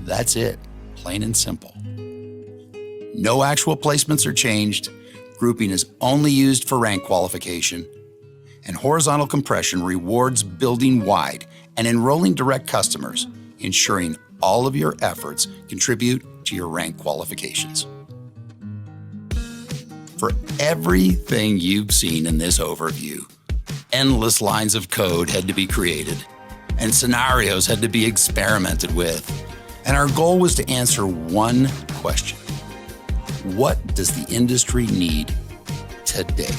That's it, plain and simple. No actual placements are changed, grouping is only used for rank qualification, and horizontal compression rewards building wide and enrolling direct customers, ensuring all of your efforts contribute to your rank qualifications. For everything you've seen in this overview, endless lines of code had to be created, and scenarios had to be experimented with, and our goal was to answer one question. What does the industry need today?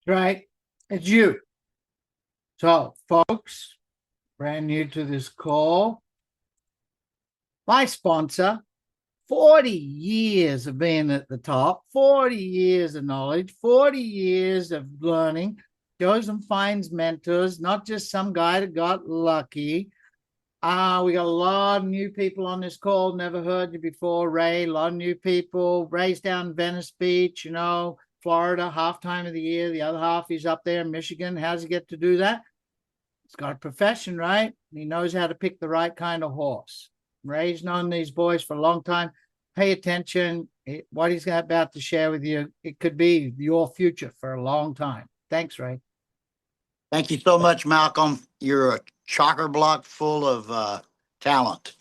Right, it's you. So, folks, brand new to this call, my sponsor, 40 years of being at the top, 40 years of knowledge, 40 years of learning, goes and finds mentors, not just some guy that got lucky. We got a lot of new people on this call, never heard you before, Ray, a lot of new people. Ray's down in Venice Beach, Florida, half time of the year. The other half, he's up there in Michigan. How does he get to do that? He's got a profession, right? He knows how to pick the right kind of horse. Ray's known these boys for a long time. Pay attention. What he's about to share with you, it could be your future for a long time. Thanks, Ray. Thank you so much, Malcolm. You're a chocker block full of talent,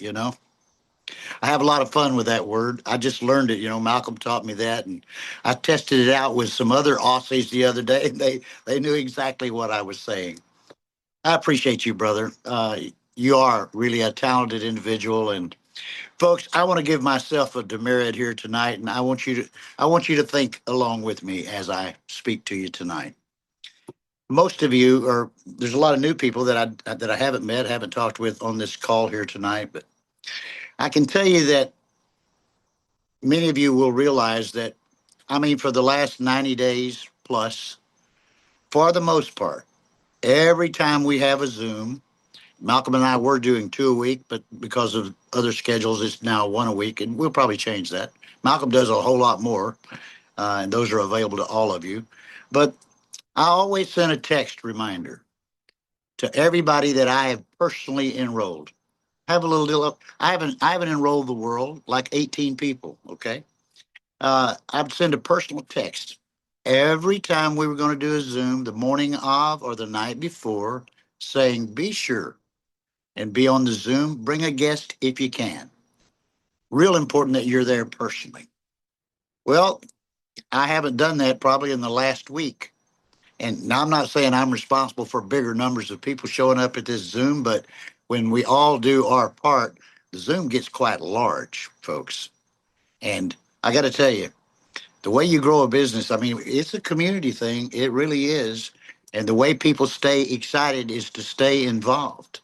I have a lot of fun with that word. I just learned it. Malcolm taught me that, and I tested it out with some other Aussies the other day, and they knew exactly what I was saying. I appreciate you, brother. You are really a talented individual, and folks, I want to give myself a demerit here tonight, and I want you to think along with me as I speak to you tonight. Most of you there's a lot of new people that I haven't met, haven't talked with on this call here tonight, but I can tell you that many of you will realize that, for the last 90 days plus, for the most part, every time we have a Zoom, Malcolm and I were doing 2 a week, but because of other schedules, it's now 1 a week, and we'll probably change that. Malcolm does a whole lot more, and those are available to all of you. But I always send a text reminder to everybody that I have personally enrolled. I haven't enrolled the world, like 18 people, okay? I'd send a personal text every time we were going to do a Zoom, the morning of or the night before, saying, be sure and be on the Zoom. Bring a guest if you can. Real important that you're there personally. Well, I haven't done that probably in the last week. And now I'm not saying I'm responsible for bigger numbers of people showing up at this Zoom, but when we all do our part, the Zoom gets quite large, folks. And I got to tell you, the way you grow a business, it's a community thing. It really is. And the way people stay excited is to stay involved.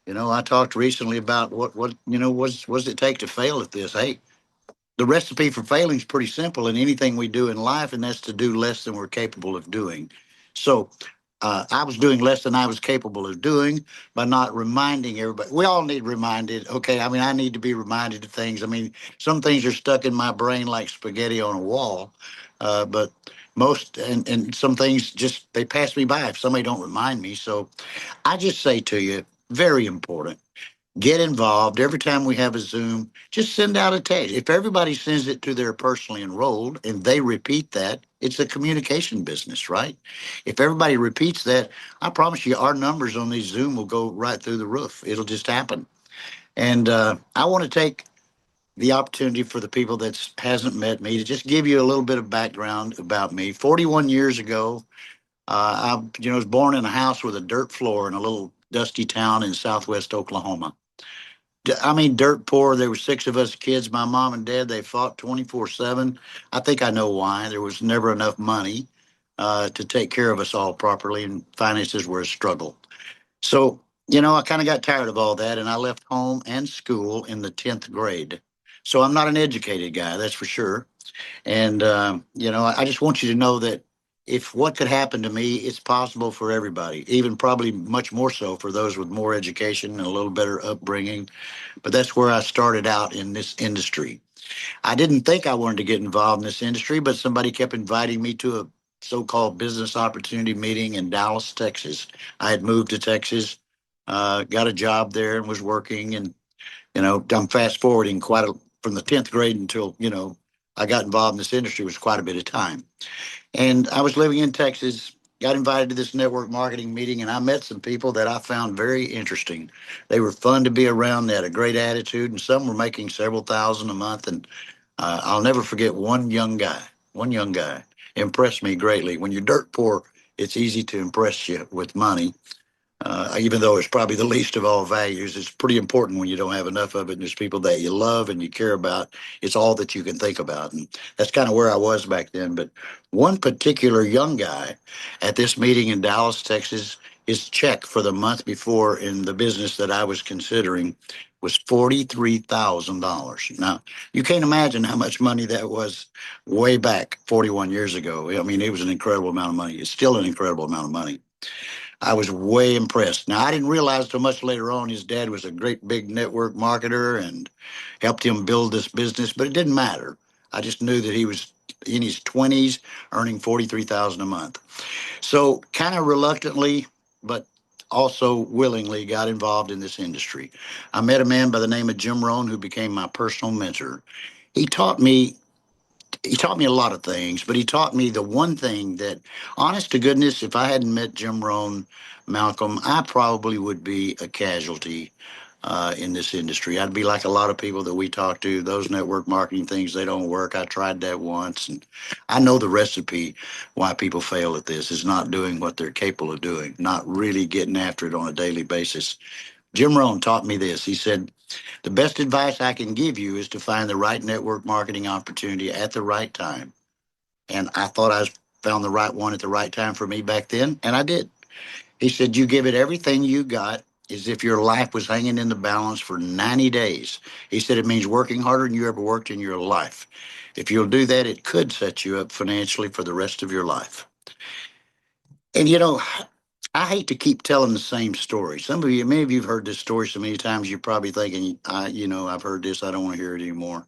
I talked recently about what does it take to fail at this? Hey, the recipe for failing is pretty simple in anything we do in life, and that's to do less than we're capable of doing. So I was doing less than I was capable of doing by not reminding everybody. We all need reminded, okay? I need to be reminded of things. Some things are stuck in my brain like spaghetti on a wall, but most and some things just, they pass me by if somebody don't remind me. So I just say to you, very important. Get involved. Every time we have a Zoom, just send out a text. If everybody sends it to their personally enrolled and they repeat that, it's a communication business, right? If everybody repeats that, I promise you our numbers on these Zoom will go right through the roof. It'll just happen. And I want to take the opportunity for the people that hasn't met me to just give you a little bit of background about me. 41 years ago, I was born in a house with a dirt floor in a little dusty town in southwest Oklahoma. Dirt poor. There were 6 of us kids. My mom and dad, they fought 24/7. I think I know why. There was never enough money to take care of us all properly, and finances were a struggle. So, I kind of got tired of all that, and I left home and school in the 10th grade. So I'm not an educated guy, that's for sure. And, I just want you to know that if what could happen to me, it's possible for everybody, even probably much more so for those with more education and a little better upbringing. But that's where I started out in this industry. I didn't think I wanted to get involved in this industry, but somebody kept inviting me to so-called business opportunity meeting in Dallas, Texas. I had moved to Texas, got a job there and was working. And, I'm fast forwarding from the 10th grade until, I got involved in this industry was quite a bit of time. And I was living in Texas, got invited to this network marketing meeting, and I met some people that I found very interesting. They were fun to be around. They had a great attitude, and some were making several thousand a month. And I'll never forget one young guy impressed me greatly. When you're dirt poor, it's easy to impress you with money. Even though it's probably the least of all values, it's pretty important when you don't have enough of it. And there's people that you love and you care about. It's all that you can think about. And that's kind of where I was back then. But one particular young guy at this meeting in Dallas, Texas, his check for the month before in the business that I was considering was $43,000. Now, you can't imagine how much money that was way back 41 years ago. I mean, it was an incredible amount of money. It's still an incredible amount of money. I was way impressed. Now, I didn't realize till much later on his dad was a great big network marketer and helped him build this business, but it didn't matter. I just knew that he was in his 20s earning 43,000 a month. So, kind of reluctantly, but also willingly got involved in this industry. I met a man by the name of Jim Rohn who became my personal mentor. He taught me he taught me a lot of things, but he taught me the one thing that, honest to goodness, if I hadn't met Jim Rohn, Malcolm, I probably would be a casualty in this industry. I'd be like a lot of people that we talk to. Those network marketing things, they don't work. I tried that once, and I know the recipe why people fail at this is not doing what they're capable of doing, not really getting after it on a daily basis. Jim Rohn taught me this. He said, the best advice I can give you is to find the right network marketing opportunity at the right time. And I thought I found the right one at the right time for me back then, and I did. He said, you give it everything you got as if your life was hanging in the balance for 90 days. He said, it means working harder than you ever worked in your life. If you'll do that, it could set you up financially for the rest of your life. And I hate to keep telling the same story. Many of you have heard this story so many times, you're probably thinking, I've heard this, I don't want to hear it anymore.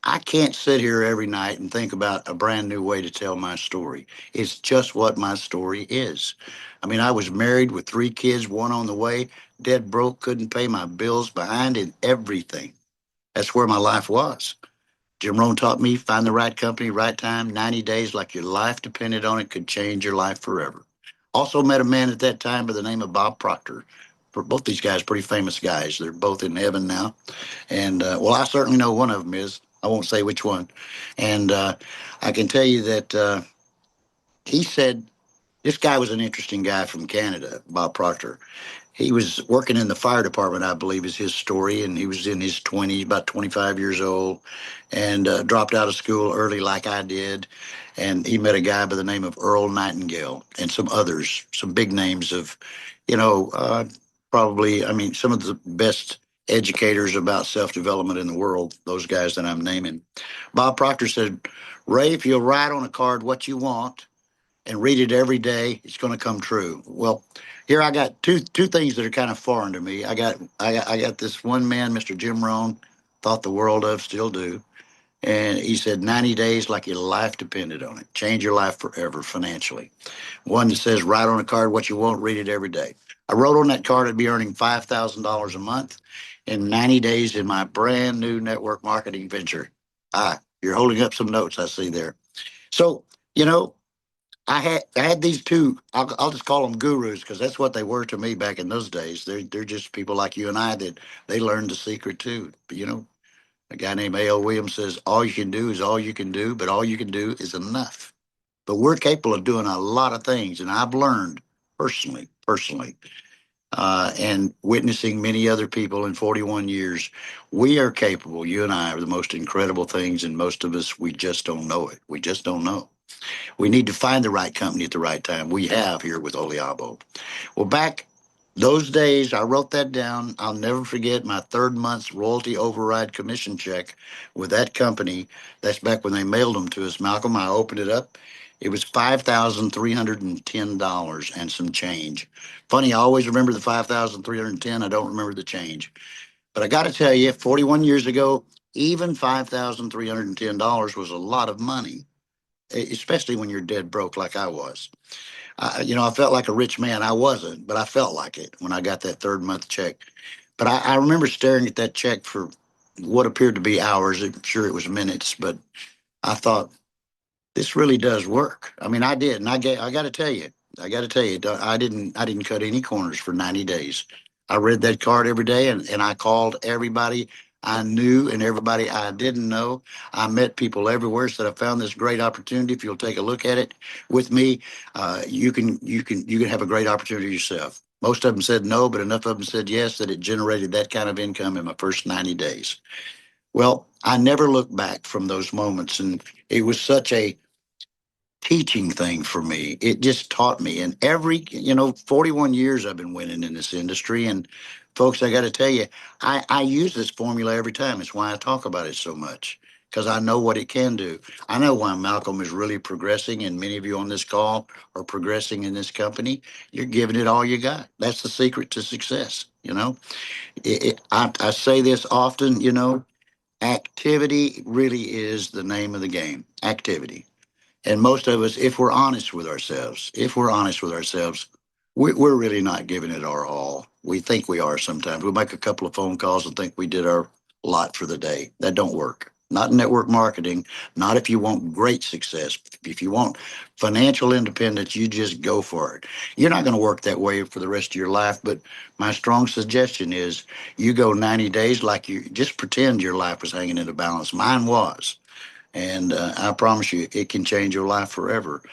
I can't sit here every night and think about a brand new way to tell my story. It's just what my story is. I mean, I was married with 3 kids, one on the way, dead broke, couldn't pay my bills, behind in everything. That's where my life was. Jim Rohn taught me find the right company, right time, 90 days, like your life depended on it, could change your life forever. Also met a man at that time by the name of Bob Proctor. For both these guys, pretty famous guys. They're both in heaven now. And well, I certainly know one of them is. I won't say which one. And I can tell you that he said this guy was an interesting guy from Canada, Bob Proctor. He was working in the fire department, I believe, is his story, and he was in his 20s, about 25 years old, and dropped out of school early, like I did. And he met a guy by the name of Earl Nightingale and some others, some big names of, you know, uh, probably, I mean, some of the best educators about self-development in the world. Those guys that I'm naming. Bob Proctor said, "Ray, if you'll write on a card what you want and read it every day, it's going to come true." Well, here I got two things that are kind of foreign to me. I got this one man, Mr. Jim Rohn, thought the world of, still do, and he said 90 days like your life depended on it, change your life forever financially. One that says write on a card what you want, read it every day. I wrote on that card I'd be earning $5,000 a month in 90 days in my brand new network marketing venture. You're holding up some notes I see there. So, you know, I had these two. I'll just call them gurus because that's what they were to me back in those days. They're just people like you and I that they learned the secret too. But, a guy named A.L. Williams says all you can do is all you can do, but all you can do is enough. But we're capable of doing a lot of things, and I've learned personally, and witnessing many other people in 41 years, we are capable. You and I are the most incredible things, and most of us we just don't know it. We just don't know. We need to find the right company at the right time. We have here with Oliabo. Well, back those days, I wrote that down. I'll never forget my third month's royalty override commission check with that company. That's back when they mailed them to us. Malcolm, I opened it up. It was $5,310 and some change. Funny, I always remember the 5,310. I don't remember the change. But I got to tell you, 41 years ago, even $5,310 was a lot of money. especially when you're dead broke like I was. I felt like a rich man. I wasn't, but I felt like it when I got that third month check. But I remember staring at that check for what appeared to be hours. I'm sure it was minutes, but I thought, this really does work. I mean, I did, and I got to tell you, I didn't cut any corners for 90 days. I read that card every day, and I called everybody I knew and everybody I didn't know. I met people everywhere. Said I found this great opportunity. If you'll take a look at it with me, you can have a great opportunity yourself. Most of them said no, but enough of them said yes that it generated that kind of income in my first 90 days. Well, I never looked back from those moments, and it was such a teaching thing for me. It just taught me. And 41 years I've been winning in this industry. And folks, I got to tell you, I use this formula every time. It's why I talk about it so much, because I know what it can do. I know why Malcolm is really progressing, and many of you on this call are progressing in this company. You're giving it all you got. That's the secret to success. I say this often, activity really is the name of the game. Activity. And most of us, if we're honest with ourselves, we're really not giving it our all. We think we are sometimes. We make a couple of phone calls and think we did our lot for the day. That don't work. Not in network marketing, not if you want great success. If you want financial independence, you just go for it. You're not going to work that way for the rest of your life, but my strong suggestion is you go 90 days like you just pretend your life was hanging in a balance. Mine was. And I promise you, it can change your life forever.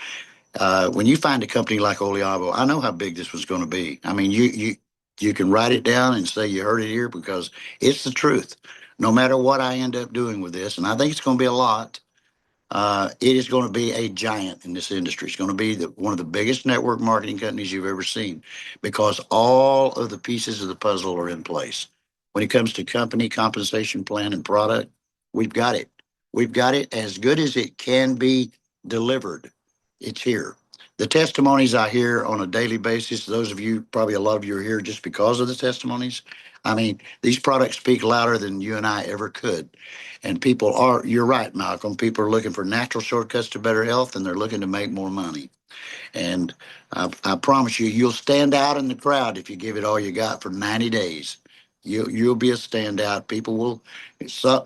When you find a company like Oleavo, I know how big this was going to be. I mean, you can write it down and say you heard it here because it's the truth. No matter what I end up doing with this, and I think it's going to be a lot, it is going to be a giant in this industry. It's going to be one of the biggest network marketing companies you've ever seen because all of the pieces of the puzzle are in place. When it comes to company compensation plan and product, we've got it. We've got it as good as it can be delivered. It's here. The testimonies I hear on a daily basis, those of you, probably a lot of you are here just because of the testimonies. I mean, these products speak louder than you and I ever could. And you're right, Malcolm, people are looking for natural shortcuts to better health and they're looking to make more money. And I promise you, you'll stand out in the crowd if you give it all you got for 90 days. You'll be a standout.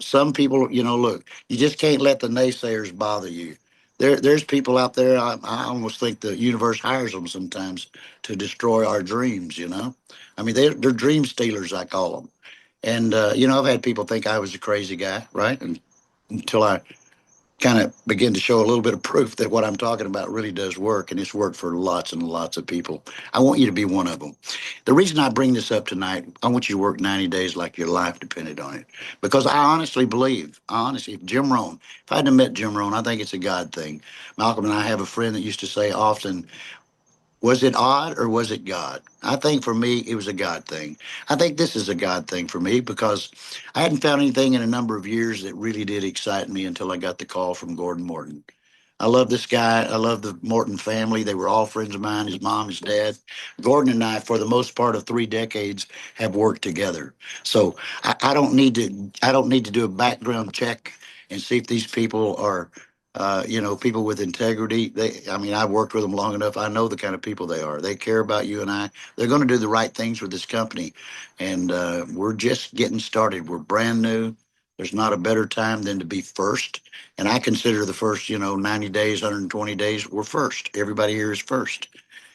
Some people, look, you just can't let the naysayers bother you. There's people out there. I almost think the universe hires them sometimes to destroy our dreams. I mean, they're dream stealers, I call them. And I've had people think I was a crazy guy, right? And until I kind of begin to show a little bit of proof that what I'm talking about really does work, and it's worked for lots and lots of people. I want you to be one of them. The reason I bring this up tonight, I want you to work 90 days like your life depended on it, because I honestly believe, if Jim Rohn, if I hadn't met Jim Rohn, I think it's a God thing. Malcolm and I have a friend that used to say often, was it odd or was it God? I think for me, it was a God thing. I think this is a God thing for me because I hadn't found anything in a number of years that really did excite me until I got the call from Gordon Morton. I love this guy. I love the Morton family. They were all friends of mine, his mom, his dad. Gordon and I, for the most part of 3 decades, have worked together. So I don't need to do a background check and see if these people are people with integrity. I've worked with them long enough. I know the kind of people they are. They care about you and I. They're going to do the right things with this company. And we're just getting started. We're brand new. There's not a better time than to be first. And I consider the first, 90 days, 120 days, we're first. Everybody here is first.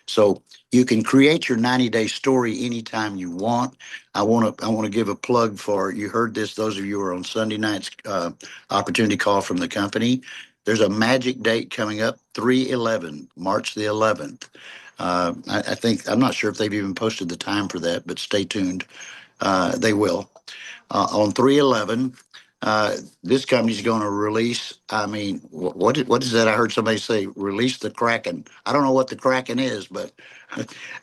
So you can create your 90-day story anytime you want. I want to give a plug for, you heard this, those of you who are on Sunday night's opportunity call from the company. There's a magic date coming up, 3/11, March the 11th. I think, I'm not sure if they've even posted the time for that, but stay tuned. They will. On 3/11, this company's going to release. I mean, what is that? I heard somebody say, release the Kraken. I don't know what the Kraken is, but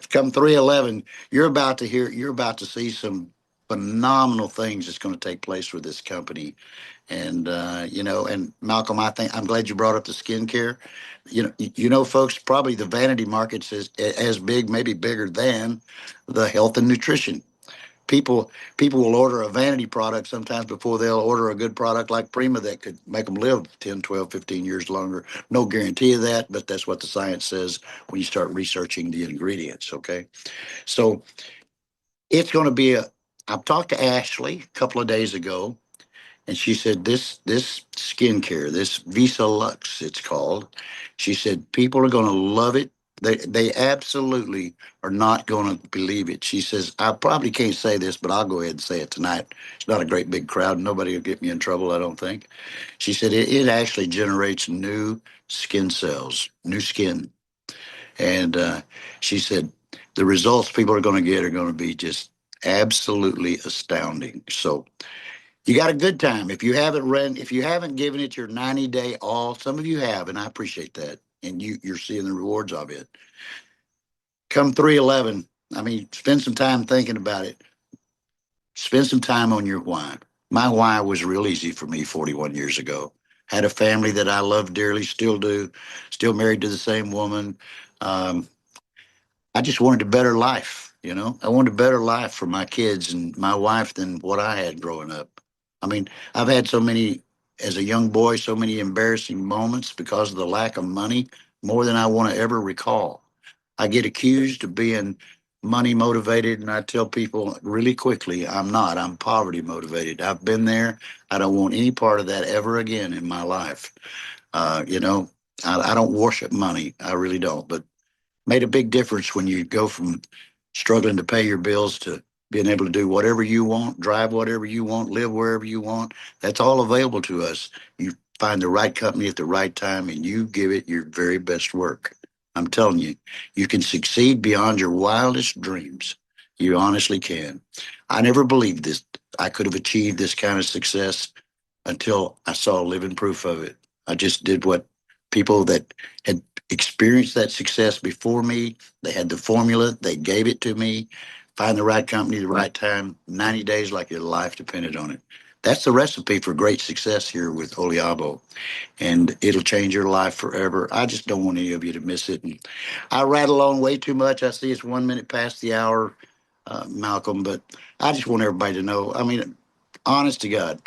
come 3/11, you're about to see some phenomenal things that's going to take place with this company. And and Malcolm, I'm glad you brought up the skincare. Folks, probably the vanity market's as big, maybe bigger than the health and nutrition. people will order a vanity product sometimes before they'll order a good product like Prima that could make them live 10, 12, 15 years longer. No guarantee of that, but that's what the science says when you start researching the ingredients. Okay. So it's going to be I've talked to Ashley a couple of days ago, and she said this skincare, this Visa Lux, it's called. She said people are going to love it. They absolutely are not going to believe it. She says I probably can't say this, but I'll go ahead and say it tonight. It's not a great big crowd. Nobody will get me in trouble, I don't think. She said it actually generates new skin cells, new skin, and she said the results people are going to get are going to be just absolutely astounding. So you got a good time. If you haven't given it your 90-day all, some of you have, and I appreciate that. And you're seeing the rewards of it. Come 311. I mean, spend some time thinking about it. Spend some time on your why. My why was real easy for me 41 years ago. Had a family that I love dearly, still do, still married to the same woman. Um, I just wanted a better life, you know. I wanted a better life for my kids and my wife than what I had growing up. I mean, I've had so many, as a young boy, so many embarrassing moments because of the lack of money, more than I want to ever recall. I get accused of being money motivated, and I tell people really quickly, I'm not. I'm poverty motivated. I've been there. I don't want any part of that ever again in my life. You know, I don't worship money. I really don't. But made a big difference when you go from struggling to pay your bills to being able to do whatever you want, drive whatever you want, live wherever you want. That's all available to us. You find the right company at the right time and you give it your very best work. I'm telling you, you can succeed beyond your wildest dreams. You honestly can. I never believed this. I could have achieved this kind of success until I saw living proof of it. I just did what people that had experienced that success before me, they had the formula, they gave it to me. Find the right company, the right time, 90 days like your life depended on it. That's the recipe for great success here with Oliabo, and it'll change your life forever. I just don't want any of you to miss it. And I rattle on way too much. I see it's 1 minute past the hour, Malcolm, but I just want everybody to know. I mean, honest to God,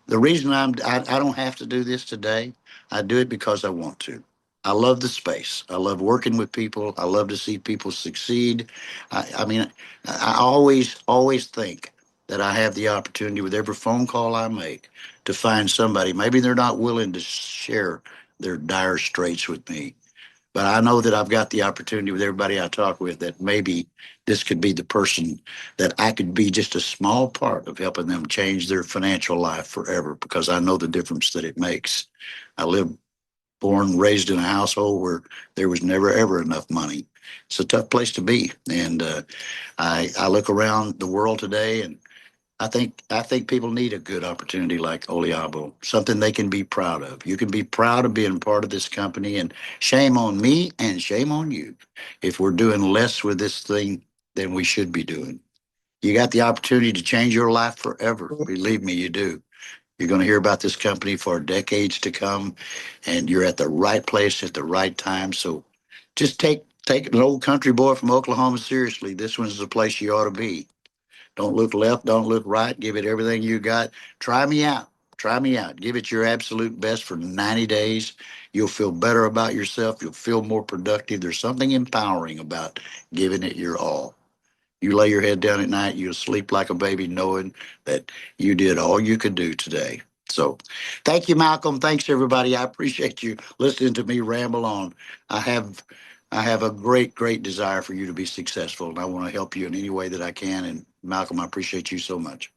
the reason I don't have to do this today, I do it because I want to. I love the space. I love working with people. I love to see people succeed. I mean, I always think that I have the opportunity with every phone call I make to find somebody. Maybe they're not willing to share their dire straits with me, but I know that I've got the opportunity with everybody I talk with that maybe this could be the person that I could be just a small part of helping them change their financial life forever because I know the difference that it makes. I live born, raised in a household where there was never ever enough money. It's a tough place to be. And I look around the world today and I think people need a good opportunity like Oliabo, something they can be proud of. You can be proud of being part of this company, and shame on me and shame on you if we're doing less with this thing than we should be doing. You got the opportunity to change your life forever. Believe me, you do. You're going to hear about this company for decades to come, and you're at the right place at the right time. So just take an old country boy from Oklahoma seriously. This one's the place you ought to be. Don't look left. Don't look right. Give it everything you got. Try me out. Try me out. Give it your absolute best for 90 days. You'll feel better about yourself. You'll feel more productive. There's something empowering about giving it your all. You lay your head down at night, you'll sleep like a baby knowing that you did all you could do today. So thank you, Malcolm. Thanks, everybody. I appreciate you listening to me ramble on. I have I have a great desire for you to be successful, and I want to help you in any way that I can. And Malcolm, I appreciate you so much.